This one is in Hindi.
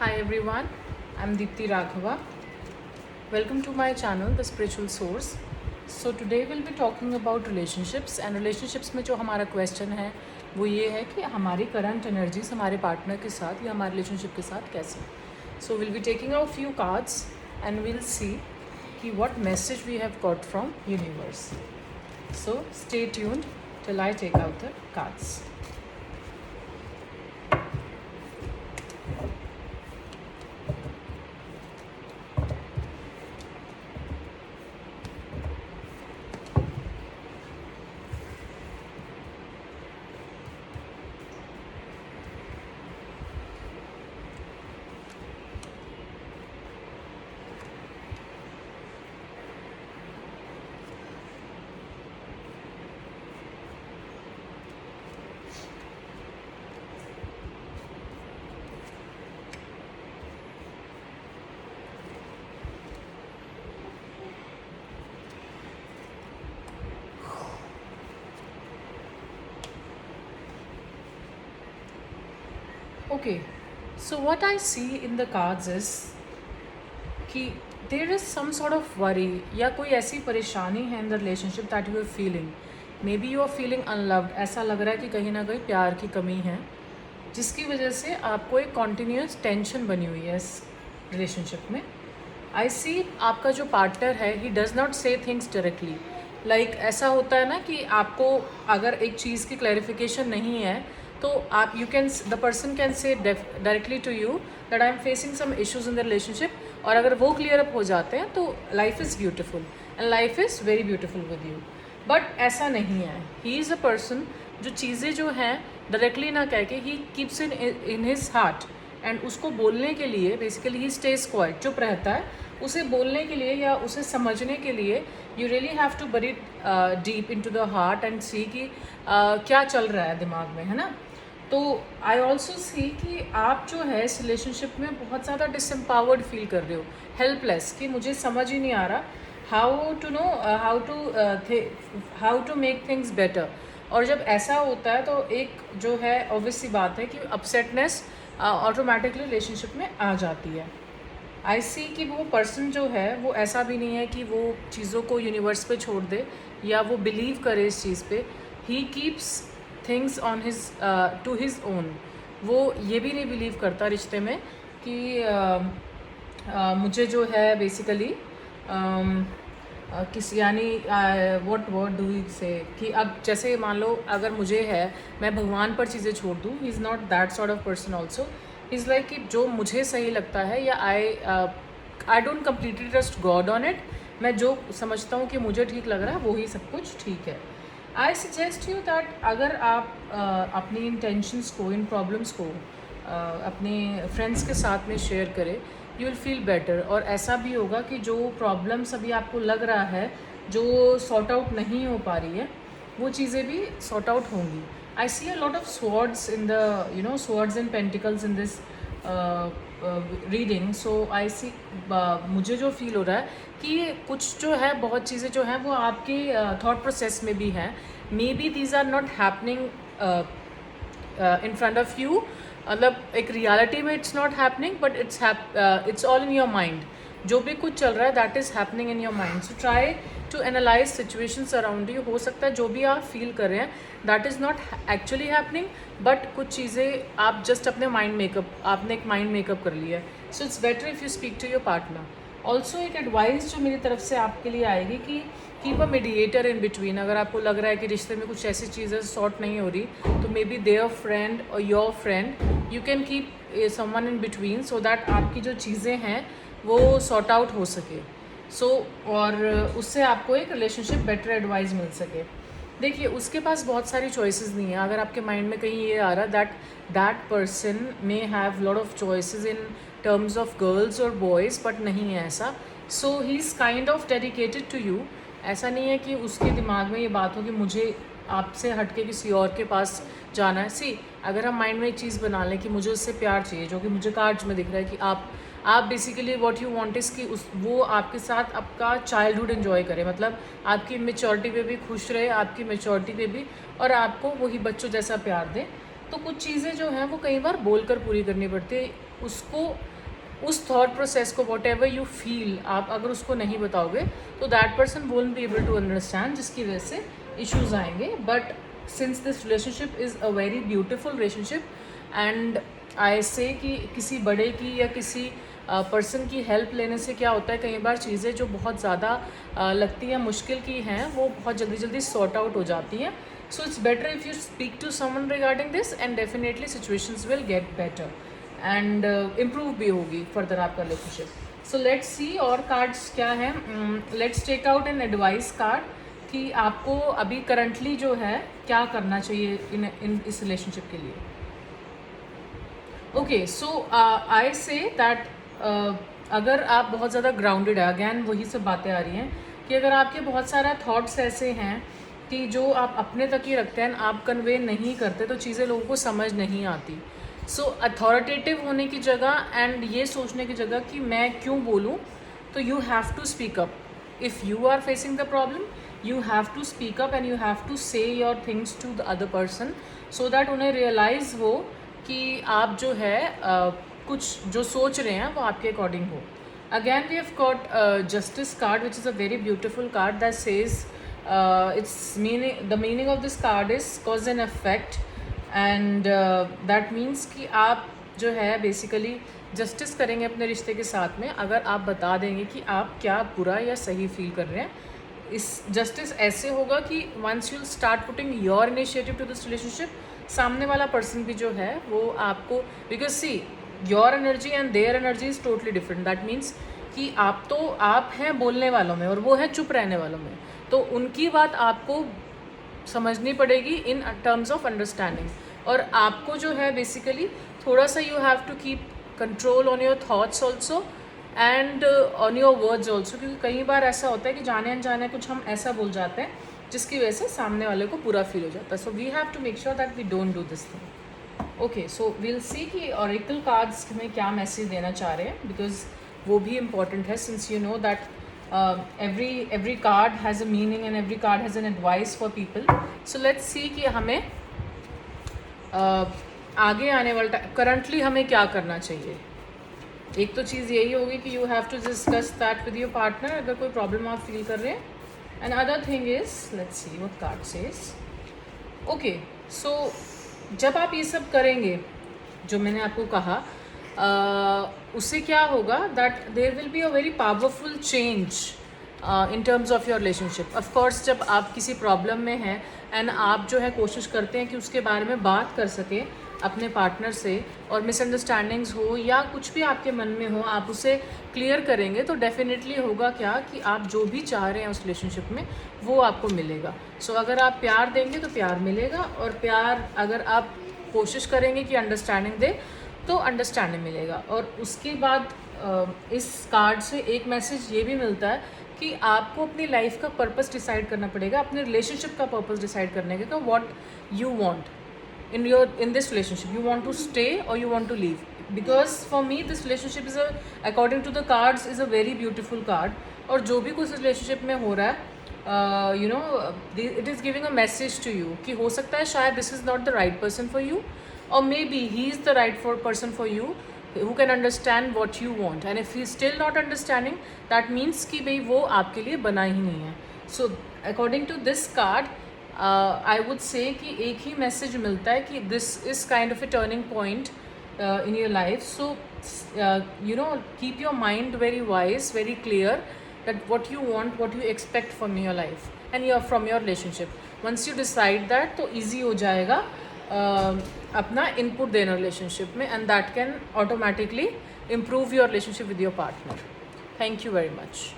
Hi everyone, I'm Deepti Raghava. Welcome to my channel, The Spiritual Source. So today we'll be talking about relationships and relationships में जो हमारा question है वो ये है कि हमारी current energies हमारे partner के साथ या हमारे relationship के साथ कैसे. So we'll be taking out few cards and we'll see कि what message we have got from universe. So stay tuned till I take out the cards. Okay, so what I see in the cards is कि there is some sort of worry या कोई ऐसी परेशानी है in the relationship that you are feeling. Maybe you are feeling unloved. ऐसा लग रहा है कि कहीं ना कहीं प्यार की कमी है जिसकी वजह से आपको एक कॉन्टीन्यूस टेंशन बनी हुई है इस रिलेशनशिप में. आई सी आपका जो पार्टनर है ही डज़ नॉट से थिंग्स डायरेक्टली. लाइक ऐसा होता है ना कि आपको अगर एक चीज़ की क्लैरिफिकेशन नहीं है तो आप you can the person can say directly to you that I am facing some issues in the relationship. और अगर वो क्लियर अप हो जाते हैं तो life is beautiful and life is very beautiful with you. But ऐसा नहीं है. ही इज़ अ पर्सन जो चीज़ें जो हैं डायरेक्टली ना कह के he keeps in his heart and उसको बोलने के लिए बेसिकली ही स्टेज क्वाइट, चुप रहता है. उसे बोलने के लिए या उसे समझने के लिए you really have to bury deep into the heart and see कि क्या चल रहा है दिमाग में, है ना. तो आई ऑल्सो सी कि आप जो है इस रिलेशनशिप में बहुत ज़्यादा डिसम्पावर्ड फील कर रहे हो, हेल्पलेस, कि मुझे समझ ही नहीं आ रहा how to know how to make things better. और जब ऐसा होता है तो एक जो है ऑब्वियस सी बात है कि अपसेटनेस ऑटोमेटिकली रिलेशनशिप में आ जाती है. आई सी कि वो पर्सन जो है वो ऐसा भी नहीं है कि वो चीज़ों को यूनिवर्स पे छोड़ दे या वो बिलीव करे इस चीज़ पे. He keeps things on his to his own. वो ये भी नहीं बिलीव करता रिश्ते में कि मुझे जो है बेसिकली किस यानी व्हाट वर्ड डू यू से कि अब जैसे मान लो अगर मुझे है मैं भगवान पर चीज़ें छोड़ दूँ. He is not that sort of person also. Is like कि जो मुझे सही लगता है या I don't completely trust God on it. मैं जो समझता हूँ कि मुझे ठीक लग रहा है वही सब कुछ ठीक है. आई सजेस्ट यू दैट अगर आप अपनी इंटेंशंस को, इन प्रॉब्लम्स को अपने फ्रेंड्स के साथ में शेयर करें, यू विल फील बेटर. और ऐसा भी होगा कि जो प्रॉब्लम्स अभी आपको लग रहा है जो सॉर्ट आउट नहीं हो पा रही है वो चीज़ें भी सॉर्ट आउट होंगी. I see a lot of swords in the swords and pentacles in this reading. So I see मुझे जो फील हो रहा है कि कुछ जो है बहुत चीज़ें जो हैं वो आपके थॉट प्रोसेस में भी हैं. May be these are not happening in front of you. मतलब एक रियलिटी में it's not happening but it's all in your mind. जो भी कुछ चल रहा है that is happening in your mind. So try to analyse situations around you. हो सकता है जो भी आप फील कर रहे हैं that is not actually happening but कुछ चीज़ें आप जस्ट अपने आपने एक माइंड मेकअप कर लिया है. So it's better if you speak to your partner. Also एक एडवाइस जो मेरी तरफ से आपके लिए आएगी कि keep a mediator in between. अगर आपको लग रहा है कि रिश्ते में कुछ ऐसी चीज़ें सॉर्ट नहीं हो रही तो मे बी देयर फ्रेंड और your friend you can keep someone in between so that आपकी जो चीज़ें हैं वो सॉर्ट आउट हो सके. और उससे आपको एक रिलेशनशिप बेटर एडवाइस मिल सके. देखिए उसके पास बहुत सारी चॉइसेस नहीं है. अगर आपके माइंड में कहीं ये आ रहा that person may have lot of choices in terms of girls और बॉयज़ बट नहीं है ऐसा. So he is kind of dedicated to you. ऐसा नहीं है कि उसके दिमाग में ये बात हो कि मुझे आपसे हट के किसी और के पास जाना है. सी अगर हम माइंड में एक चीज़ बना लें कि मुझे उससे प्यार चाहिए जो कि मुझे कार्ड्स में दिख रहा है कि आप basically what you want is कि वो आपके साथ आपका चाइल्डहुड एंजॉय करे. मतलब आपकी मेच्योरिटी पे भी खुश रहे, आपकी मेच्योरिटी पे भी, और आपको वही बच्चों जैसा प्यार दे. तो कुछ चीज़ें जो हैं वो कई बार बोल कर पूरी करनी पड़ती है उसको, उस थॉट प्रोसेस को, वॉट एवर यू फील, आप अगर उसको नहीं बताओगे तो that person won't be able to understand, जिसकी वजह से इश्यूज आएंगे. But since this relationship is a very beautiful relationship and I say कि किसी बड़े की या किसी पर्सन की हेल्प लेने से क्या होता है, कई बार चीज़ें जो बहुत ज़्यादा लगती हैं मुश्किल की हैं वो बहुत जल्दी जल्दी सॉर्ट आउट हो जाती हैं. So it's better if you speak to someone regarding this and definitely situations will get better and improve भी होगी फर्दर आपका रिलेशनशिप. सो लेट्स सी और कार्ड्स क्या हैं. Let's take out an advice card कि आपको अभी करंटली जो है क्या करना चाहिए इन इस रिलेशनशिप के लिए. Okay, so I say that अगर आप बहुत ज़्यादा ग्राउंडेड है, अगैन वही सब बातें आ रही हैं कि अगर आपके बहुत सारा थॉट्स ऐसे हैं कि जो आप अपने तक ही रखते हैं, आप कन्वे नहीं करते, तो चीज़ें लोगों को समझ नहीं आती. सो अथॉरिटेटिव होने की जगह एंड ये सोचने की जगह कि मैं क्यों बोलूँ, तो you have to speak up. If you are facing the problem, you have to speak up and you have to say your things to the other person so that उन्हें रियलाइज़ हो कि आप जो है कुछ जो सोच रहे हैं वो आपके अकॉर्डिंग हो. Again we have got justice card which is a very beautiful card that says its meaning, the meaning of this card is cause and effect and that means कि आप जो है बेसिकली जस्टिस करेंगे अपने रिश्ते के साथ में अगर आप बता देंगे कि आप क्या बुरा या सही फील कर रहे हैं. इस जस्टिस ऐसे होगा कि once you start putting your initiative to this relationship, सामने वाला पर्सन भी जो है वो आपको, because see your energy and their energy is totally different. That means कि आप हैं बोलने वालों में और वो है चुप रहने वालों में, तो उनकी बात आपको समझनी पड़ेगी इन टर्म्स ऑफ अंडरस्टैंडिंग. और आपको जो है बेसिकली थोड़ा सा you have to keep control on your thoughts also and on your words also, क्योंकि कई बार ऐसा होता है कि जाने अनजाने कुछ हम ऐसा बोल जाते हैं जिसकी वजह से सामने वाले को बुरा फील हो जाता है. So we have to make sure that we don't do this thing. Okay, so we'll see कि ऑरेकल कार्ड्स हमें क्या मैसेज देना चाह रहे हैं, बिकॉज वो भी इम्पॉर्टेंट है since you know that every card has a meaning and every card has an advice for people. So let's see कि हमें आगे आने वाला करंटली हमें क्या करना चाहिए. एक तो चीज़ यही होगी कि you have to discuss that with your partner अगर कोई प्रॉब्लम आप फील कर रहे हैं. And other thing is let's see what card says. Okay, so जब आप ये सब करेंगे जो मैंने आपको कहा, उससे क्या होगा that there will be a very powerful change in terms of your relationship. Of course जब आप किसी प्रॉब्लम में हैं एंड आप जो है कोशिश करते हैं कि उसके बारे में बात कर सकें अपने पार्टनर से और मिसअंडरस्टैंडिंग्स हो या कुछ भी आपके मन में हो, आप उसे क्लियर करेंगे तो डेफिनेटली होगा क्या कि आप जो भी चाह रहे हैं उस रिलेशनशिप में वो आपको मिलेगा. सो अगर आप प्यार देंगे तो प्यार मिलेगा, और प्यार अगर आप कोशिश करेंगे कि अंडरस्टैंडिंग दे तो अंडरस्टैंडिंग मिलेगा. और उसके बाद इस कार्ड से एक मैसेज ये भी मिलता है कि आपको अपनी लाइफ का पर्पस डिसाइड करना पड़ेगा, अपने रिलेशनशिप का पर्पस डिसाइड करने का, what you want in this relationship. You want to stay or you want to leave, because for me this relationship is according to the cards is a very beautiful card. और जो भी कुछ रिलेशनशिप में हो रहा है you know it is giving a message to you कि हो सकता है शायद this is not the right person for you, or maybe he is the right person for you who can understand what you want, and if he is still not understanding that means कि भाई वो आपके लिए बना ही नहीं है. So according to this card I would say कि एक ही मैसेज मिलता है कि this is kind of a turning point in your life. So you know keep your mind very wise, very clear that what you want, what you expect from your life and your from your relationship. Once you decide that तो ईजी हो जाएगा अपना इनपुट देना रिलेशनशिप में, and that can automatically improve your relationship with your partner. Thank you very much.